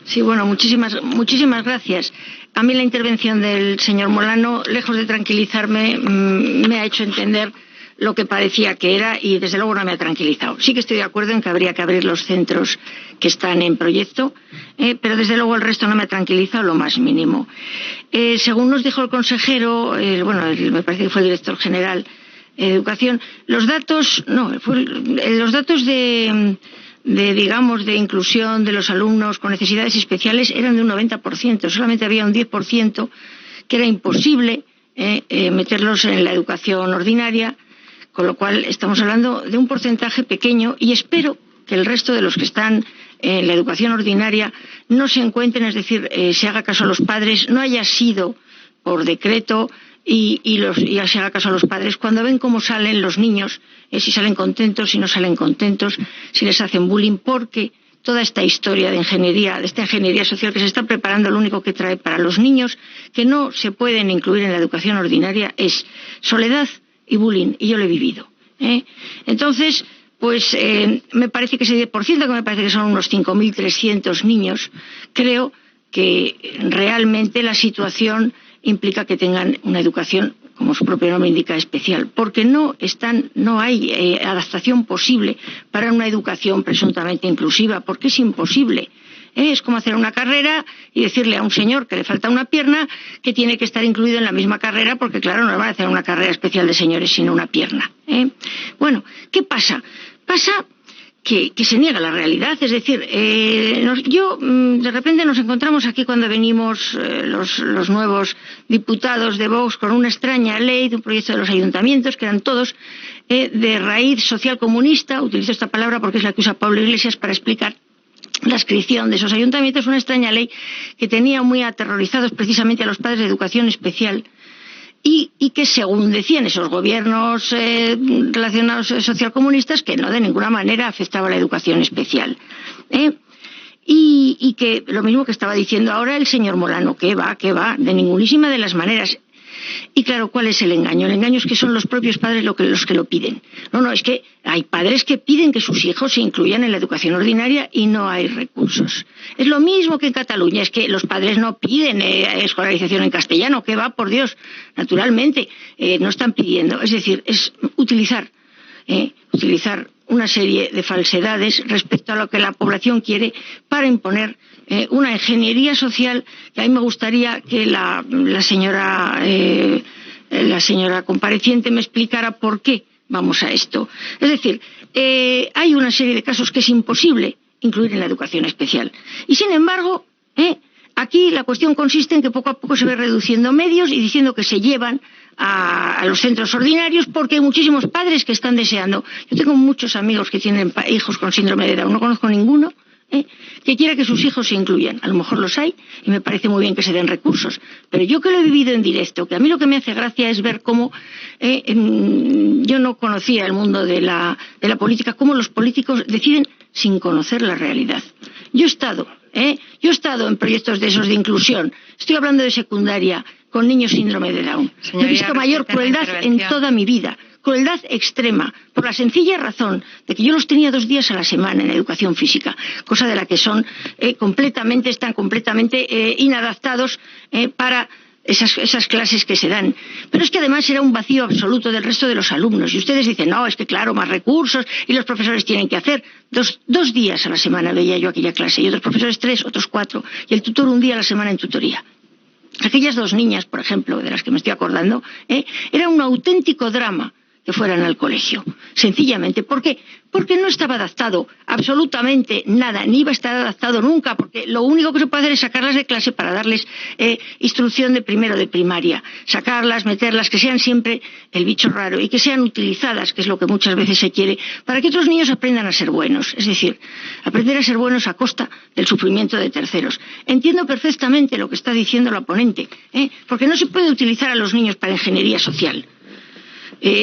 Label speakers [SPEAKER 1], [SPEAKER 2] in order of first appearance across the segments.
[SPEAKER 1] Sí, bueno, muchísimas gracias. A mí la intervención del señor Molano, lejos de tranquilizarme, me ha hecho entender lo que parecía que era y desde luego no me ha tranquilizado. Sí que estoy de acuerdo en que habría que abrir los centros que están en proyecto, pero desde luego el resto no me ha tranquilizado lo más mínimo. Según nos dijo el consejero, me parece que fue el director general de Educación, los datos de inclusión de los alumnos con necesidades especiales eran de un 90%, solamente había un 10% que era imposible meterlos en la educación ordinaria, con lo cual estamos hablando de un porcentaje pequeño y espero que el resto de los que están en la educación ordinaria no se encuentren, es decir, se haga caso a los padres, no haya sido por decreto y se haga caso a los padres cuando ven cómo salen los niños, si salen contentos, si no salen contentos, si les hacen bullying, porque toda esta historia de esta ingeniería social que se está preparando, lo único que trae para los niños que no se pueden incluir en la educación ordinaria es soledad y bullying, y yo lo he vivido. Entonces, me parece que ese 10%, que me parece que son unos 5.300 niños, creo que realmente la situación implica que tengan una educación, como su propio nombre indica, especial, porque no hay adaptación posible para una educación presuntamente inclusiva, porque es imposible. Es como hacer una carrera y decirle a un señor que le falta una pierna que tiene que estar incluido en la misma carrera, porque claro, no le van a hacer una carrera especial de señores sino una pierna. Bueno, ¿qué pasa? Pasa que se niega la realidad, es decir, de repente nos encontramos aquí cuando venimos los nuevos diputados de Vox con una extraña ley de un proyecto de los ayuntamientos que eran todos de raíz social comunista, utilizo esta palabra porque es la que usa Pablo Iglesias para explicar la adscripción de esos ayuntamientos, una extraña ley que tenía muy aterrorizados precisamente a los padres de educación especial y que, según decían esos gobiernos relacionados socialcomunistas, que no de ninguna manera afectaba a la educación especial. Y que lo mismo que estaba diciendo ahora el señor Molano, que va, de ningunísima de las maneras. Y claro, ¿cuál es el engaño? El engaño es que son los propios padres los que lo piden. No, es que hay padres que piden que sus hijos se incluyan en la educación ordinaria y no hay recursos. Es lo mismo que en Cataluña, es que los padres no piden escolarización en castellano, que va, por Dios, naturalmente, no están pidiendo. Es decir, es utilizar una serie de falsedades respecto a lo que la población quiere para imponer una ingeniería social que a mí me gustaría que la señora compareciente me explicara por qué vamos a esto. Es decir, hay una serie de casos que es imposible incluir en la educación especial. Y sin embargo, aquí la cuestión consiste en que poco a poco se ve reduciendo medios y diciendo que se llevan a los centros ordinarios porque hay muchísimos padres que están deseando. Yo tengo muchos amigos que tienen hijos con síndrome de Down, no conozco ninguno que quiera que sus hijos se incluyan. A lo mejor los hay y me parece muy bien que se den recursos, pero yo que lo he vivido en directo, que a mí lo que me hace gracia es ver cómo yo no conocía el mundo de la política, cómo los políticos deciden sin conocer la realidad. Yo he estado en proyectos de esos de inclusión, estoy hablando de secundaria, con niños síndrome de Down. Yo he visto mayor crueldad en toda mi vida, crueldad extrema, por la sencilla razón de que yo los tenía 2 días a la semana en educación física, cosa de la que están completamente inadaptados para esas clases que se dan. Pero es que además era un vacío absoluto del resto de los alumnos. Y ustedes dicen, no, es que claro, más recursos y los profesores tienen que hacer. 2 días a la semana veía yo aquella clase y otros profesores 3, otros 4 y el tutor 1 día a la semana en tutoría. Aquellas 2 niñas, por ejemplo, de las que me estoy acordando, era un auténtico drama que fueran al colegio, sencillamente. ¿Por qué? Porque no estaba adaptado absolutamente nada, ni iba a estar adaptado nunca, porque lo único que se puede hacer es sacarlas de clase para darles instrucción de primero de primaria, sacarlas, meterlas, que sean siempre el bicho raro y que sean utilizadas, que es lo que muchas veces se quiere, para que otros niños aprendan a ser buenos, es decir, aprender a ser buenos a costa del sufrimiento de terceros. Entiendo perfectamente lo que está diciendo la ponente, porque no se puede utilizar a los niños para ingeniería social.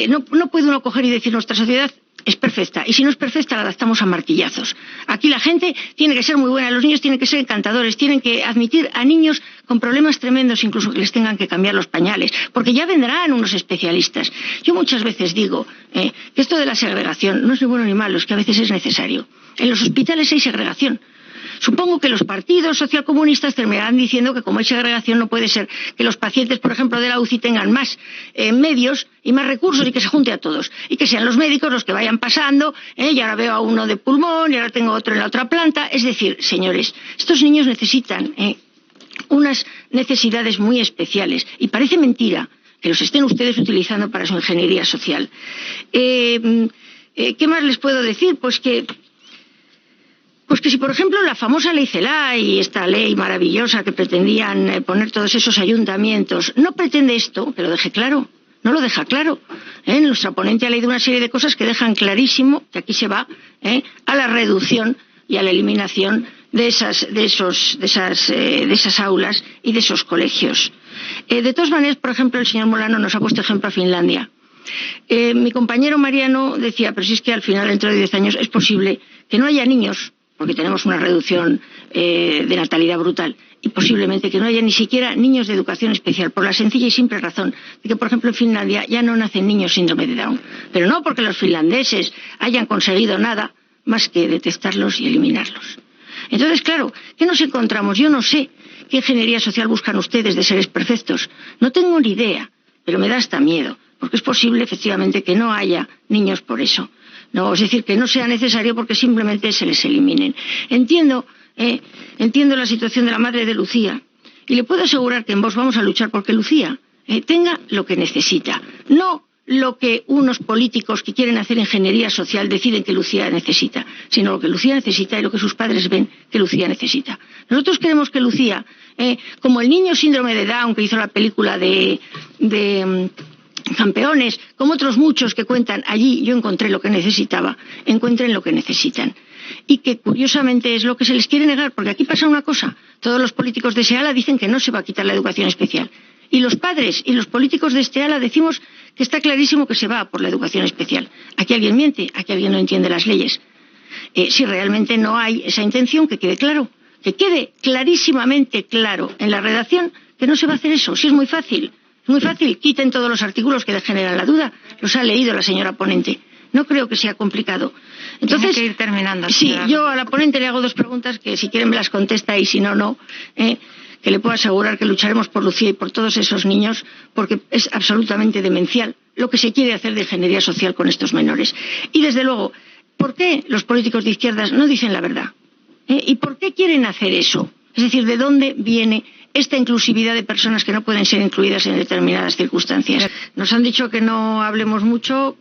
[SPEAKER 1] No puede uno coger y decir nuestra sociedad es perfecta y si no es perfecta la adaptamos a martillazos. Aquí la gente tiene que ser muy buena, los niños tienen que ser encantadores, tienen que admitir a niños con problemas tremendos, incluso que les tengan que cambiar los pañales, porque ya vendrán unos especialistas. Yo muchas veces digo que esto de la segregación no es ni bueno ni malo, es que a veces es necesario. En los hospitales hay segregación. Supongo que los partidos socialcomunistas terminarán diciendo que como hay segregación no puede ser que los pacientes, por ejemplo, de la UCI tengan más medios y más recursos y que se junte a todos. Y que sean los médicos los que vayan pasando, y ahora veo a uno de pulmón y ahora tengo otro en la otra planta. Es decir, señores, estos niños necesitan unas necesidades muy especiales. Y parece mentira que los estén ustedes utilizando para su ingeniería social. ¿Qué más les puedo decir? Pues que si, por ejemplo, la famosa ley CELA y esta ley maravillosa que pretendían poner todos esos ayuntamientos, no pretende esto, que lo deje claro, no lo deja claro. Nuestra ponente ha leído una serie de cosas que dejan clarísimo que aquí se va a la reducción y a la eliminación de esas aulas y de esos colegios. De todas maneras, por ejemplo, el señor Molano nos ha puesto ejemplo a Finlandia. Mi compañero Mariano decía, pero si es que al final, dentro de 10 años, es posible que no haya niños, porque tenemos una reducción de natalidad brutal, y posiblemente que no haya ni siquiera niños de educación especial, por la sencilla y simple razón de que, por ejemplo, en Finlandia ya no nacen niños síndrome de Down. Pero no porque los finlandeses hayan conseguido nada más que detectarlos y eliminarlos. Entonces, claro, ¿qué nos encontramos? Yo no sé qué ingeniería social buscan ustedes de seres perfectos. No tengo ni idea, pero me da hasta miedo, porque es posible, efectivamente, que no haya niños por eso. No, es decir, que no sea necesario porque simplemente se les eliminen. Entiendo la situación de la madre de Lucía y le puedo asegurar que en Vox vamos a luchar porque Lucía tenga lo que necesita, no lo que unos políticos que quieren hacer ingeniería social deciden que Lucía necesita, sino lo que Lucía necesita y lo que sus padres ven que Lucía necesita. Nosotros queremos que Lucía, como el niño síndrome de Down que hizo la película de Campeones, como otros muchos que cuentan allí yo encontré lo que necesitaba, encuentren lo que necesitan. Y que curiosamente es lo que se les quiere negar, porque aquí pasa una cosa, todos los políticos de SEALA dicen que no se va a quitar la educación especial. Y los padres y los políticos de SEALA decimos que está clarísimo que se va por la educación especial. Aquí alguien miente, aquí alguien no entiende las leyes. Si realmente no hay esa intención, que quede claro, que quede clarísimamente claro en la redacción que no se va a hacer eso, si es muy fácil. Es muy fácil, quiten todos los artículos que generan la duda. Los ha leído la señora ponente. No creo que sea complicado. Entonces,
[SPEAKER 2] tiene que ir terminando.
[SPEAKER 1] Sí, yo a la ponente le hago dos preguntas que si quieren me las contesta y si no, no. Que le puedo asegurar que lucharemos por Lucía y por todos esos niños porque es absolutamente demencial lo que se quiere hacer de ingeniería social con estos menores. Y desde luego, ¿por qué los políticos de izquierdas no dicen la verdad? ¿Y por qué quieren hacer eso? Es decir, ¿de dónde viene esta inclusividad de personas que no pueden ser incluidas en determinadas circunstancias? Nos han dicho que no hablemos mucho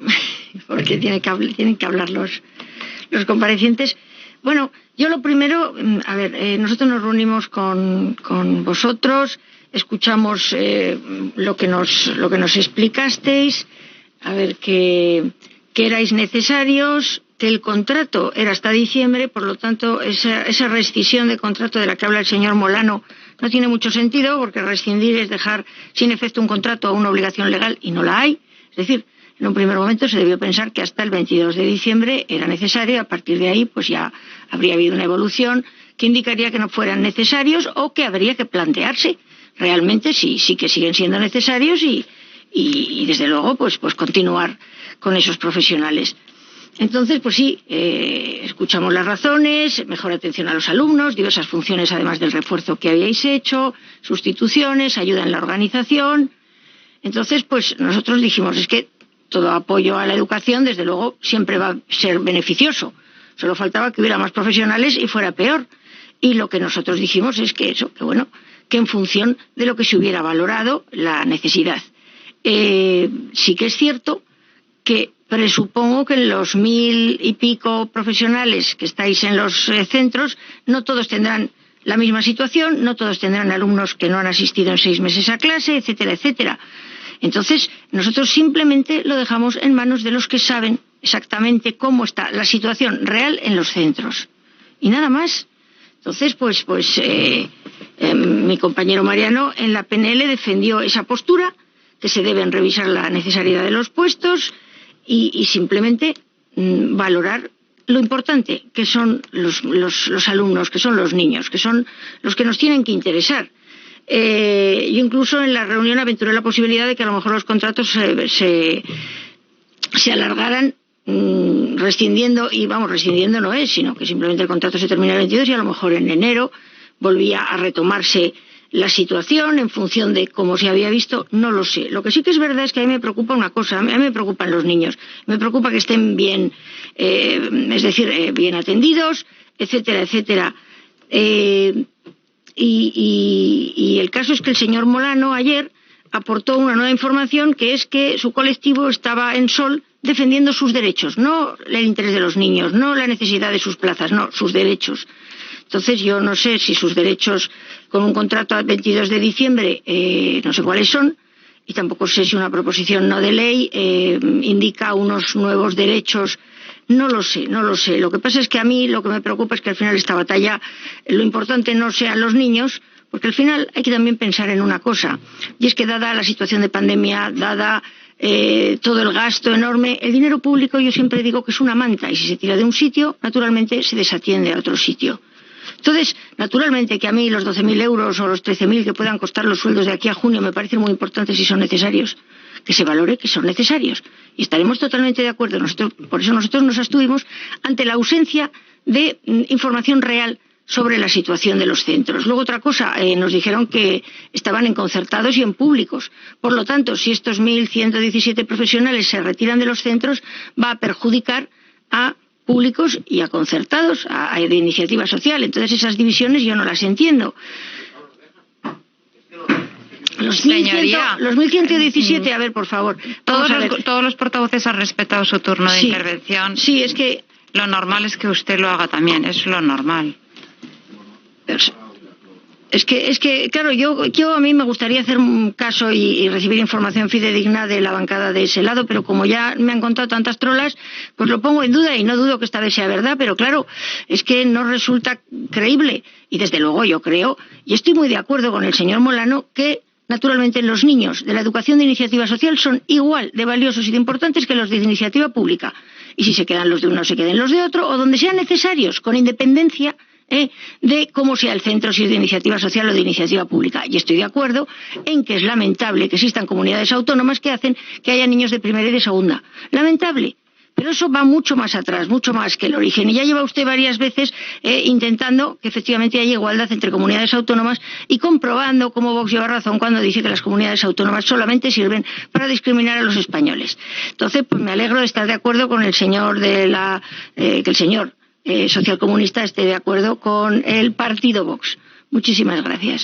[SPEAKER 1] porque tienen que hablar los comparecientes. Bueno, yo lo primero, nosotros nos reunimos con vosotros, escuchamos lo que nos explicasteis, que erais necesarios, que el contrato era hasta diciembre, por lo tanto esa rescisión de contrato de la que habla el señor Molano no tiene mucho sentido, porque rescindir es dejar sin efecto un contrato o una obligación legal y no la hay. Es decir, en un primer momento se debió pensar que hasta el 22 de diciembre era necesario, a partir de ahí pues ya habría habido una evolución que indicaría que no fueran necesarios o que habría que plantearse realmente sí que siguen siendo necesarios y desde luego pues continuar con esos profesionales. Entonces, pues sí, escuchamos las razones, mejor atención a los alumnos, diversas funciones además del refuerzo que habíais hecho, sustituciones, ayuda en la organización. Entonces, pues nosotros dijimos, es que todo apoyo a la educación, desde luego, siempre va a ser beneficioso. Solo faltaba que hubiera más profesionales y fuera peor. Y lo que nosotros dijimos es que que en función de lo que se hubiera valorado la necesidad. Sí que es cierto que presupongo que en los 1000 y pico profesionales que estáis en los centros, no todos tendrán la misma situación, no todos tendrán alumnos que no han asistido en 6 meses a clase, etcétera, etcétera. Entonces, nosotros simplemente lo dejamos en manos de los que saben exactamente cómo está la situación real en los centros. Y nada más. Entonces, mi compañero Mariano en la PNL defendió esa postura, que se deben revisar la necesidad de los puestos y simplemente valorar lo importante que son los alumnos, que son los niños, que son los que nos tienen que interesar. Yo incluso en la reunión aventuré la posibilidad de que a lo mejor los contratos se alargaran rescindiendo, y vamos, rescindiendo no es, sino que simplemente el contrato se termina el 22 y a lo mejor en enero volvía a retomarse la situación en función de cómo se había visto, no lo sé. Lo que sí que es verdad es que a mí me preocupa una cosa, a mí me preocupan los niños, me preocupa que estén bien, es decir, bien atendidos, etcétera, etcétera. Y el caso es que el señor Molano ayer aportó una nueva información, que es que su colectivo estaba en Sol defendiendo sus derechos, no el interés de los niños, no la necesidad de sus plazas, no, sus derechos. Entonces yo no sé si sus derechos con un contrato al 22 de diciembre, no sé cuáles son, y tampoco sé si una proposición no de ley indica unos nuevos derechos. No lo sé, no lo sé. Lo que pasa es que a mí lo que me preocupa es que al final esta batalla, lo importante no sean los niños, porque al final hay que también pensar en una cosa, y es que dada la situación de pandemia, dada todo el gasto enorme, el dinero público yo siempre digo que es una manta, y si se tira de un sitio, naturalmente se desatiende a otro sitio. Entonces, naturalmente que a mí los 12.000 euros o los 13.000 que puedan costar los sueldos de aquí a junio me parecen muy importantes y son necesarios. Que se valore que son necesarios. Y estaremos totalmente de acuerdo. Por eso nosotros nos abstuvimos ante la ausencia de información real sobre la situación de los centros. Luego otra cosa, nos dijeron que estaban en concertados y en públicos. Por lo tanto, si estos 1.117 profesionales se retiran de los centros, va a perjudicar a públicos y a concertados, de iniciativa social. Entonces esas divisiones yo no las entiendo. Los 1.117, a ver, por favor.
[SPEAKER 2] Todos los portavoces han respetado su turno de intervención.
[SPEAKER 1] Sí, es que
[SPEAKER 2] lo normal es que usted lo haga también, es lo normal.
[SPEAKER 1] Es que claro, yo a mí me gustaría hacer un caso y recibir información fidedigna de la bancada de ese lado, pero como ya me han contado tantas trolas, pues lo pongo en duda y no dudo que esta vez sea verdad, pero claro, es que no resulta creíble. Y desde luego yo creo, y estoy muy de acuerdo con el señor Molano, que naturalmente los niños de la educación de iniciativa social son igual de valiosos y de importantes que los de iniciativa pública. Y si se quedan los de uno, se queden los de otro, o donde sean necesarios, con independencia de cómo sea el centro, si es de iniciativa social o de iniciativa pública. Y estoy de acuerdo en que es lamentable que existan comunidades autónomas que hacen que haya niños de primera y de segunda. Lamentable. Pero eso va mucho más atrás, mucho más que el origen. Y ya lleva usted varias veces intentando que efectivamente haya igualdad entre comunidades autónomas y comprobando cómo Vox lleva razón cuando dice que las comunidades autónomas solamente sirven para discriminar a los españoles. Entonces, pues me alegro de estar de acuerdo con el señor que el señor socialcomunista esté de acuerdo con el partido Vox. Muchísimas gracias.